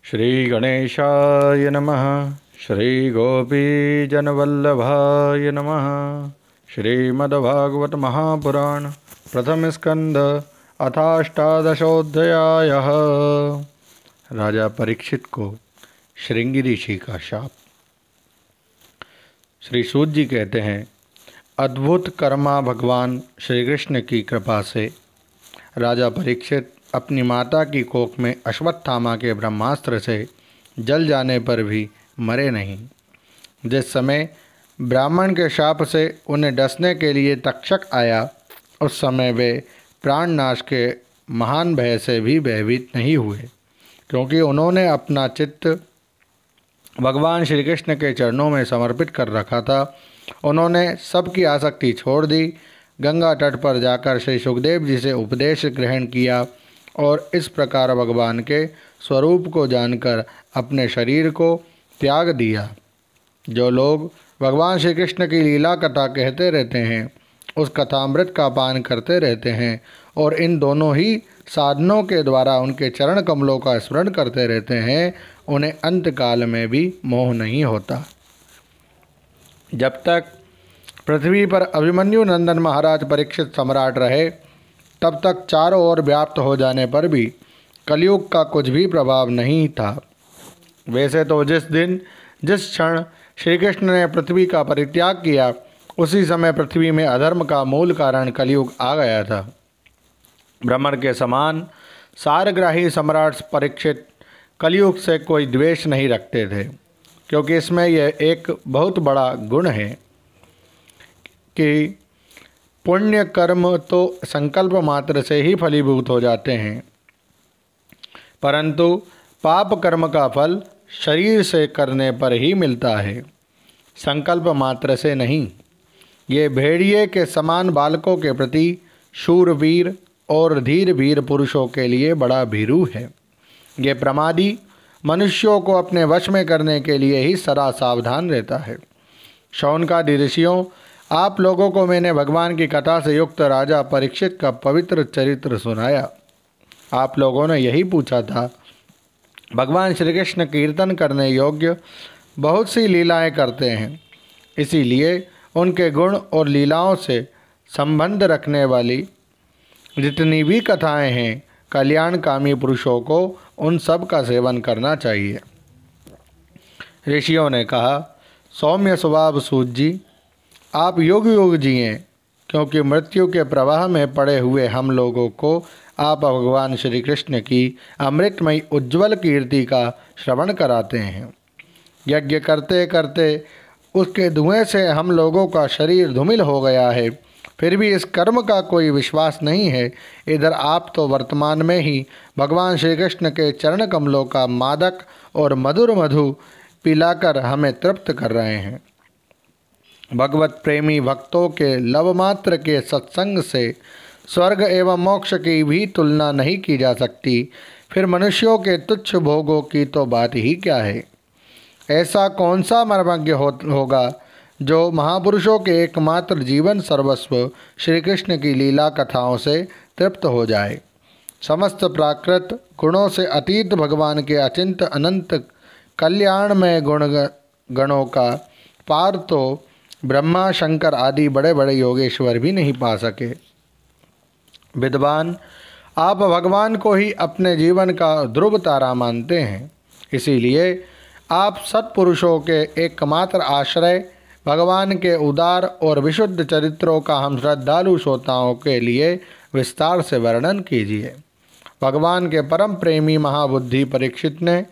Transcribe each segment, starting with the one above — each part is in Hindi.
श्री गणेशाय नमः। श्री गोपीजनवल्लभाय नमः। श्रीमद्भागवत महापुराण प्रथम स्कंद अथाष्टादशोऽध्यायः। राजा परीक्षित को श्रृंगी ऋषि का शाप। श्री सूत जी कहते हैं, अद्भुत कर्मा भगवान श्री कृष्ण की कृपा से राजा परीक्षित अपनी माता की कोख में अश्वत्थामा के ब्रह्मास्त्र से जल जाने पर भी मरे नहीं। जिस समय ब्राह्मण के शाप से उन्हें डसने के लिए तक्षक आया, उस समय वे प्राणनाश के महान भय से भी भयभीत नहीं हुए, क्योंकि उन्होंने अपना चित्त भगवान श्री कृष्ण के चरणों में समर्पित कर रखा था। उन्होंने सबकी आसक्ति छोड़ दी, गंगा तट पर जाकर श्री सुखदेव जी से उपदेश ग्रहण किया और इस प्रकार भगवान के स्वरूप को जानकर अपने शरीर को त्याग दिया। जो लोग भगवान श्री कृष्ण की लीला कथा कहते रहते हैं, उस कथामृत का पान करते रहते हैं और इन दोनों ही साधनों के द्वारा उनके चरण कमलों का स्मरण करते रहते हैं, उन्हें अंतकाल में भी मोह नहीं होता। जब तक पृथ्वी पर अभिमन्यु नंदन महाराज परीक्षित सम्राट रहे, तब तक चारों ओर व्याप्त हो जाने पर भी कलयुग का कुछ भी प्रभाव नहीं था। वैसे तो जिस दिन जिस क्षण श्री कृष्ण ने पृथ्वी का परित्याग किया, उसी समय पृथ्वी में अधर्म का मूल कारण कलयुग आ गया था। भ्रमर के समान सारग्राही सम्राट परीक्षित कलयुग से कोई द्वेष नहीं रखते थे, क्योंकि इसमें यह एक बहुत बड़ा गुण है कि पुण्य कर्म तो संकल्प मात्र से ही फलीभूत हो जाते हैं, परंतु पाप कर्म का फल शरीर से करने पर ही मिलता है, संकल्प मात्र से नहीं। ये भेड़िए के समान बालकों के प्रति शूरवीर और धीर वीर पुरुषों के लिए बड़ा भीरू है। ये प्रमादी मनुष्यों को अपने वश में करने के लिए ही सदा सावधान रहता है। शौनकादि ऋषियों, आप लोगों को मैंने भगवान की कथा से युक्त राजा परीक्षित का पवित्र चरित्र सुनाया। आप लोगों ने यही पूछा था, भगवान श्री कृष्ण कीर्तन करने योग्य बहुत सी लीलाएं करते हैं, इसीलिए उनके गुण और लीलाओं से संबंध रखने वाली जितनी भी कथाएं हैं, कल्याणकामी पुरुषों को उन सब का सेवन करना चाहिए। ऋषियों ने कहा, सौम्य स्वभाव सूत जी, आप युग युग जिएं, क्योंकि मृत्यु के प्रवाह में पड़े हुए हम लोगों को आप भगवान श्री कृष्ण की अमृतमयी उज्ज्वल कीर्ति का श्रवण कराते हैं। यज्ञ करते करते उसके धुएं से हम लोगों का शरीर धूमिल हो गया है, फिर भी इस कर्म का कोई विश्वास नहीं है। इधर आप तो वर्तमान में ही भगवान श्री कृष्ण के चरण कमलों का मादक और मधुर मधु पिलाकर हमें तृप्त कर रहे हैं। भगवत प्रेमी भक्तों के लवमात्र के सत्संग से स्वर्ग एवं मोक्ष की भी तुलना नहीं की जा सकती, फिर मनुष्यों के तुच्छ भोगों की तो बात ही क्या है। ऐसा कौन सा मर्मज्ञ होगा जो महापुरुषों के एकमात्र जीवन सर्वस्व श्री कृष्ण की लीला कथाओं से तृप्त हो जाए। समस्त प्राकृत गुणों से अतीत भगवान के अचिंत अनंत कल्याणमय गणों का पार तो ब्रह्मा शंकर आदि बड़े बड़े योगेश्वर भी नहीं पा सके। विद्वान, आप भगवान को ही अपने जीवन का ध्रुव तारा मानते हैं, इसीलिए आप सत्पुरुषों के एकमात्र आश्रय भगवान के उदार और विशुद्ध चरित्रों का हम श्रद्धालु श्रोताओं के लिए विस्तार से वर्णन कीजिए। भगवान के परम प्रेमी महाबुद्धि परीक्षित ने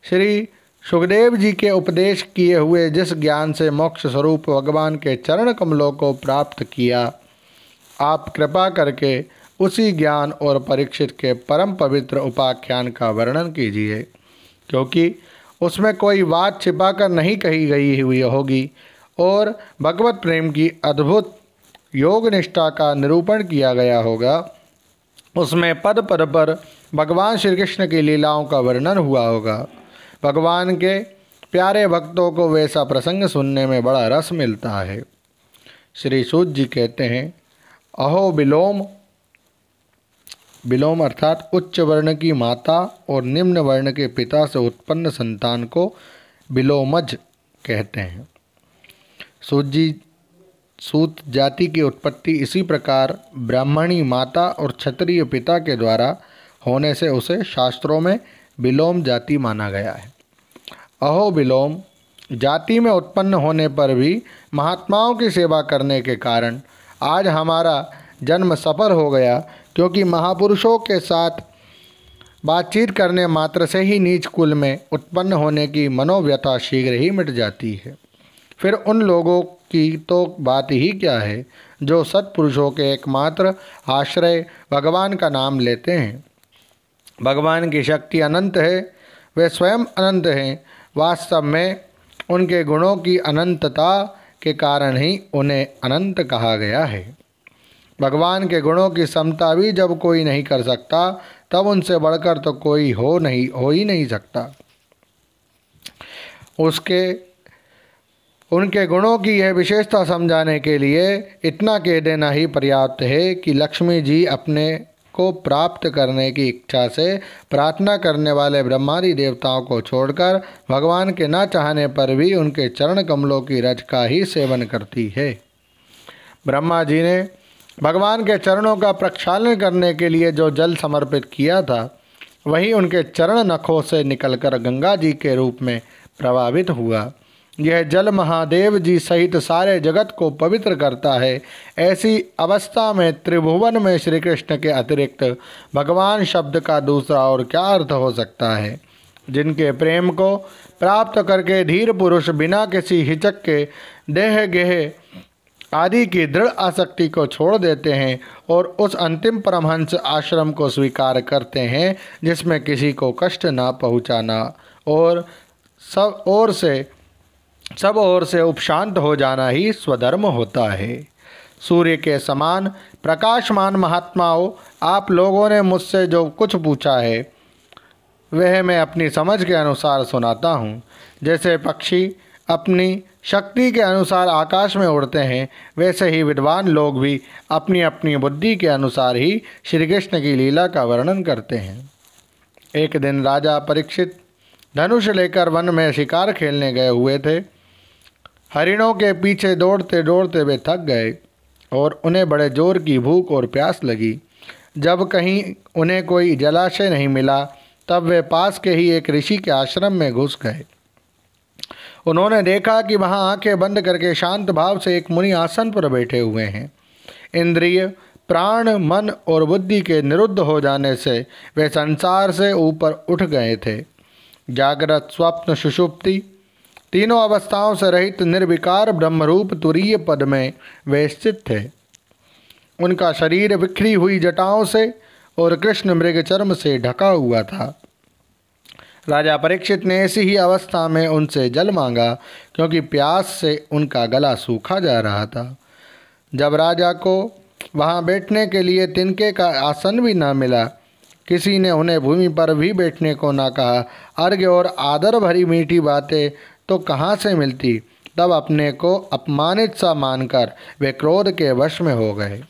श्री सुखदेव जी के उपदेश किए हुए जिस ज्ञान से मोक्ष स्वरूप भगवान के चरण कमलों को प्राप्त किया, आप कृपा करके उसी ज्ञान और परीक्षित के परम पवित्र उपाख्यान का वर्णन कीजिए, क्योंकि उसमें कोई बात छिपाकर नहीं कही गई हुई होगी और भगवत प्रेम की अद्भुत योग निष्ठा का निरूपण किया गया होगा। उसमें पद पद पर भगवान श्री कृष्ण की लीलाओं का वर्णन हुआ होगा। भगवान के प्यारे भक्तों को वैसा प्रसंग सुनने में बड़ा रस मिलता है। श्री सूत जी कहते हैं, अहो विलोम, विलोम अर्थात उच्च वर्ण की माता और निम्न वर्ण के पिता से उत्पन्न संतान को विलोमज कहते हैं। सूत जाति की उत्पत्ति इसी प्रकार ब्राह्मणी माता और क्षत्रिय पिता के द्वारा होने से उसे शास्त्रों में विलोम जाति माना गया है। अहो विलोम जाति में उत्पन्न होने पर भी महात्माओं की सेवा करने के कारण आज हमारा जन्म सफल हो गया, क्योंकि महापुरुषों के साथ बातचीत करने मात्र से ही नीच कुल में उत्पन्न होने की मनोव्यथा शीघ्र ही मिट जाती है। फिर उन लोगों की तो बात ही क्या है जो सत्पुरुषों के एकमात्र आश्रय भगवान का नाम लेते हैं। भगवान की शक्ति अनंत है, वे स्वयं अनंत हैं। वास्तव में उनके गुणों की अनंतता के कारण ही उन्हें अनंत कहा गया है। भगवान के गुणों की समता भी जब कोई नहीं कर सकता, तब उनसे बढ़कर तो कोई हो ही नहीं सकता। उनके गुणों की यह विशेषता समझाने के लिए इतना कह देना ही पर्याप्त है कि लक्ष्मी जी अपने को प्राप्त करने की इच्छा से प्रार्थना करने वाले ब्रह्मादि देवताओं को छोड़कर भगवान के न चाहने पर भी उनके चरण कमलों की रज का ही सेवन करती है। ब्रह्मा जी ने भगवान के चरणों का प्रक्षालन करने के लिए जो जल समर्पित किया था, वही उनके चरण नखों से निकलकर गंगा जी के रूप में प्रभावित हुआ। यह जल महादेव जी सहित सारे जगत को पवित्र करता है। ऐसी अवस्था में त्रिभुवन में श्री कृष्ण के अतिरिक्त भगवान शब्द का दूसरा और क्या अर्थ हो सकता है। जिनके प्रेम को प्राप्त करके धीर पुरुष बिना किसी हिचक के देह गेह आदि की दृढ़ आसक्ति को छोड़ देते हैं और उस अंतिम परमहंस आश्रम को स्वीकार करते हैं जिसमें किसी को कष्ट ना पहुँचाना और सब ओर से उपशांत हो जाना ही स्वधर्म होता है। सूर्य के समान प्रकाशमान महात्माओं, आप लोगों ने मुझसे जो कुछ पूछा है वह मैं अपनी समझ के अनुसार सुनाता हूँ। जैसे पक्षी अपनी शक्ति के अनुसार आकाश में उड़ते हैं, वैसे ही विद्वान लोग भी अपनी अपनी बुद्धि के अनुसार ही श्री कृष्ण की लीला का वर्णन करते हैं। एक दिन राजा परीक्षित धनुष लेकर वन में शिकार खेलने गए हुए थे। हरिणों के पीछे दौड़ते दौड़ते वे थक गए और उन्हें बड़े जोर की भूख और प्यास लगी। जब कहीं उन्हें कोई जलाशय नहीं मिला, तब वे पास के ही एक ऋषि के आश्रम में घुस गए। उन्होंने देखा कि वहां आंखें बंद करके शांत भाव से एक मुनि आसन पर बैठे हुए हैं। इंद्रिय, प्राण, मन और बुद्धि के निरुद्ध हो जाने से वे संसार से ऊपर उठ गए थे। जागृत, स्वप्न, सुषुप्ति तीनों अवस्थाओं से रहित निर्विकार ब्रह्मरूप तुरीय पद में वे स्थित थे। उनका शरीर बिखरी हुई जटाओं से और कृष्ण मृग चर्म से ढका हुआ था। राजा परीक्षित ने ऐसी ही अवस्था में उनसे जल मांगा, क्योंकि प्यास से उनका गला सूखा जा रहा था। जब राजा को वहां बैठने के लिए तिनके का आसन भी न मिला, किसी ने उन्हें भूमि पर भी बैठने को न कहा, अर्घ्य और आदर भरी मीठी बातें तो कहाँ से मिलती। तब अपने को अपमानित सा मानकर वे क्रोध के वश में हो गए।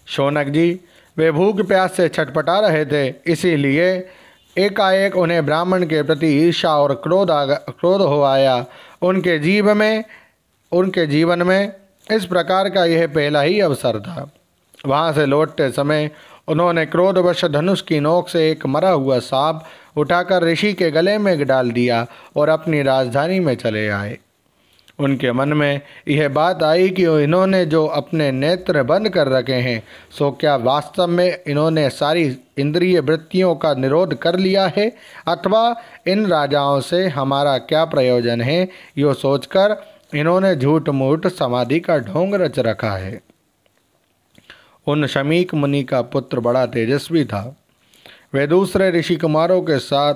शौनक जी, वे भूख प्यास से छटपटा रहे थे, इसीलिए एकाएक उन्हें ब्राह्मण के प्रति ईर्ष्या और क्रोध हो आया। उनके जीवन में इस प्रकार का यह पहला ही अवसर था। वहाँ से लौटते समय उन्होंने क्रोधवश धनुष की नोक से एक मरा हुआ सांप उठाकर ऋषि के गले में डाल दिया और अपनी राजधानी में चले आए। उनके मन में यह बात आई कि इन्होंने जो अपने नेत्र बंद कर रखे हैं, सो क्या वास्तव में इन्होंने सारी इंद्रिय वृत्तियों का निरोध कर लिया है, अथवा इन राजाओं से हमारा क्या प्रयोजन है। यो सोचकर इन्होंने झूठ मूठ समाधि का ढोंग रच रखा है। उन शमीक मुनि का पुत्र बड़ा तेजस्वी था। वह दूसरे ऋषि कुमारों के साथ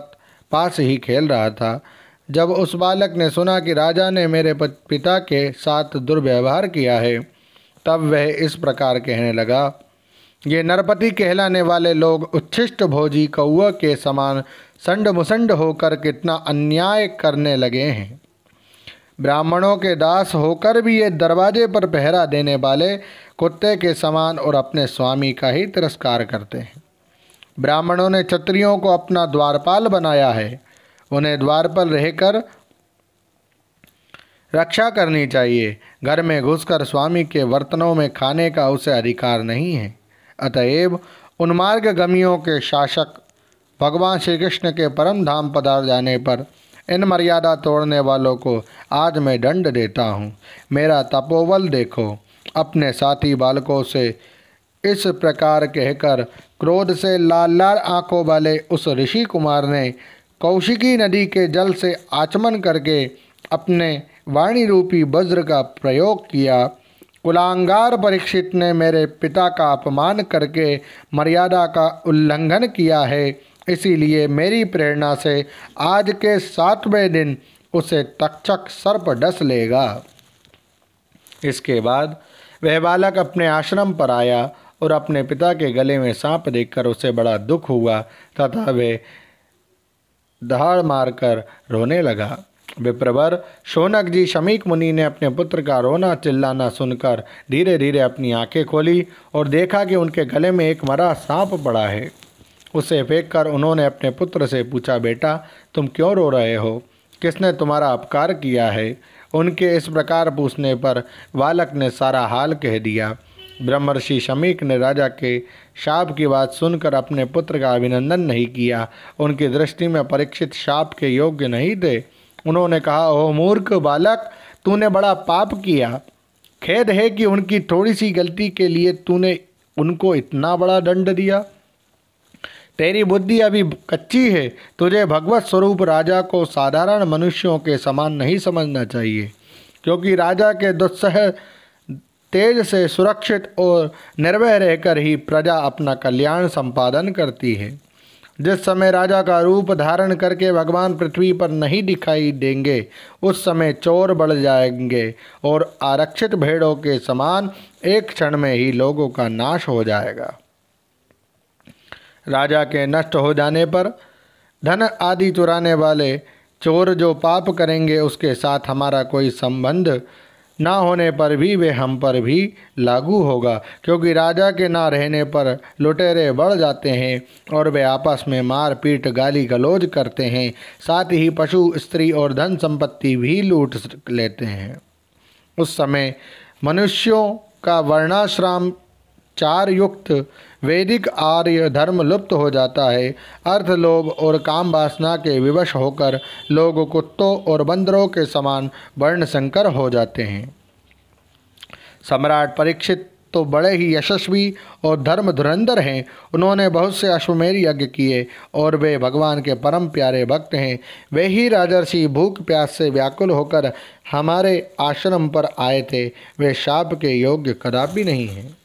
पास ही खेल रहा था। जब उस बालक ने सुना कि राजा ने मेरे पिता के साथ दुर्व्यवहार किया है, तब वह इस प्रकार कहने लगा, ये नरपति कहलाने वाले लोग उच्छिष्ट भोजी कौआ के समान संड मुसंड होकर कितना अन्याय करने लगे हैं। ब्राह्मणों के दास होकर भी ये दरवाजे पर पहरा देने वाले कुत्ते के समान और अपने स्वामी का ही तिरस्कार करते हैं। ब्राह्मणों ने क्षत्रियों को अपना द्वारपाल बनाया है। उन्हें द्वार पर रहकर रक्षा करनी चाहिए। घर में घुसकर स्वामी के बर्तनों में खाने का उसे अधिकार नहीं है। अतएव उन्मार्गगामियों के शासक भगवान श्री कृष्ण के परम धाम पधार जाने पर इन मर्यादा तोड़ने वालों को आज मैं दंड देता हूँ। मेरा तपोबल देखो। अपने साथी बालकों से इस प्रकार कहकर क्रोध से लाल लाल आंखों वाले उस ऋषि कुमार ने कौशिकी नदी के जल से आचमन करके अपने वाणी रूपी वज्र का प्रयोग किया। कुलांगार परीक्षित ने मेरे पिता का अपमान करके मर्यादा का उल्लंघन किया है, इसीलिए मेरी प्रेरणा से आज के 7वें दिन उसे तक्षक सर्प डस लेगा। इसके बाद वह बालक अपने आश्रम पर आया और अपने पिता के गले में सांप देखकर उसे बड़ा दुख हुआ तथा वह दहाड़ मारकर रोने लगा। विप्रवर शौनक जी शमीक मुनि ने अपने पुत्र का रोना चिल्लाना सुनकर धीरे धीरे अपनी आंखें खोली और देखा कि उनके गले में एक मरा सांप पड़ा है। उसे फेंककर उन्होंने अपने पुत्र से पूछा, बेटा तुम क्यों रो रहे हो? किसने तुम्हारा अपकार किया है? उनके इस प्रकार पूछने पर बालक ने सारा हाल कह दिया। ब्रह्मर्षि शमीक ने राजा के शाप की बात सुनकर अपने पुत्र का अभिनंदन नहीं किया। उनकी दृष्टि में परीक्षित शाप के योग्य नहीं थे। उन्होंने कहा, ओह मूर्ख बालक, तूने बड़ा पाप किया। खेद है कि उनकी थोड़ी सी गलती के लिए तूने उनको इतना बड़ा दंड दिया। तेरी बुद्धि अभी कच्ची है। तुझे भगवत स्वरूप राजा को साधारण मनुष्यों के समान नहीं समझना चाहिए, क्योंकि राजा के दुस्सह तेज से सुरक्षित और निर्भय रहकर ही प्रजा अपना कल्याण संपादन करती है। जिस समय राजा का रूप धारण करके भगवान पृथ्वी पर नहीं दिखाई देंगे, उस समय चोर बढ़ जाएंगे और आरक्षित भेड़ों के समान एक क्षण में ही लोगों का नाश हो जाएगा। राजा के नष्ट हो जाने पर धन आदि चुराने वाले चोर जो पाप करेंगे, उसके साथ हमारा कोई संबंध ना होने पर भी वे हम पर भी लागू होगा, क्योंकि राजा के ना रहने पर लुटेरे बढ़ जाते हैं और वे आपस में मार पीट गाली गलौज करते हैं। साथ ही पशु, स्त्री और धन संपत्ति भी लूट लेते हैं। उस समय मनुष्यों का वर्णाश्रम चार युक्त वैदिक आर्य धर्म लुप्त हो जाता है। अर्थ, लोभ और काम वासना के विवश होकर लोग कुत्तों और बंदरों के समान वर्ण संकर हो जाते हैं। सम्राट परीक्षित तो बड़े ही यशस्वी और धर्म धुरंधर हैं। उन्होंने बहुत से अश्वमेध यज्ञ किए और वे भगवान के परम प्यारे भक्त हैं। वे ही राजर्षि भूख प्यास से व्याकुल होकर हमारे आश्रम पर आए थे। वे शाप के योग्य कदापि नहीं हैं।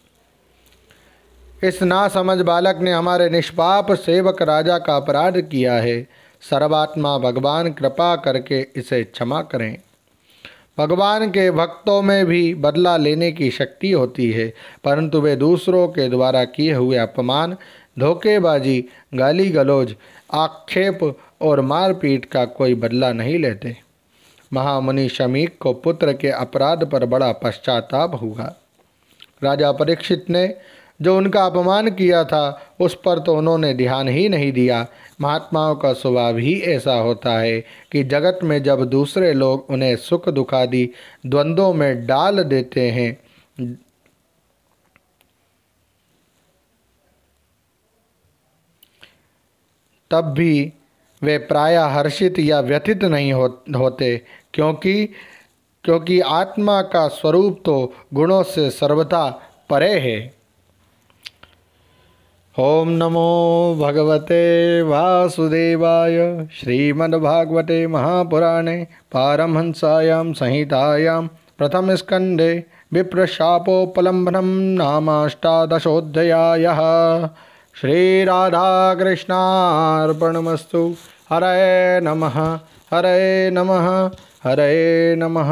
इस नासमझ बालक ने हमारे निष्पाप सेवक राजा का अपराध किया है। सर्वात्मा भगवान कृपा करके इसे क्षमा करें। भगवान के भक्तों में भी बदला लेने की शक्ति होती है, परंतु वे दूसरों के द्वारा किए हुए अपमान, धोखेबाजी, गाली गलौज, आक्षेप और मारपीट का कोई बदला नहीं लेते। महामुनि शमीक को पुत्र के अपराध पर बड़ा पश्चाताप हुआ। राजा परीक्षित ने जो उनका अपमान किया था, उस पर तो उन्होंने ध्यान ही नहीं दिया। महात्माओं का स्वभाव ही ऐसा होता है कि जगत में जब दूसरे लोग उन्हें सुख दुखादि द्वंद्वों में डाल देते हैं, तब भी वे प्रायः हर्षित या व्यथित नहीं होते, क्योंकि आत्मा का स्वरूप तो गुणों से सर्वथा परे है। ओम नमो भगवते वासुदेवाय। श्रीमद्भागवते महापुराणे पारमहंस्यां संहितायां प्रथम स्कंधे विप्रशापोपलम्बनं नामाष्टादशोऽध्यायः। श्रीराधाकृष्णार्पणमस्तु। हरे नमः, हरे नमः, हरे नमः।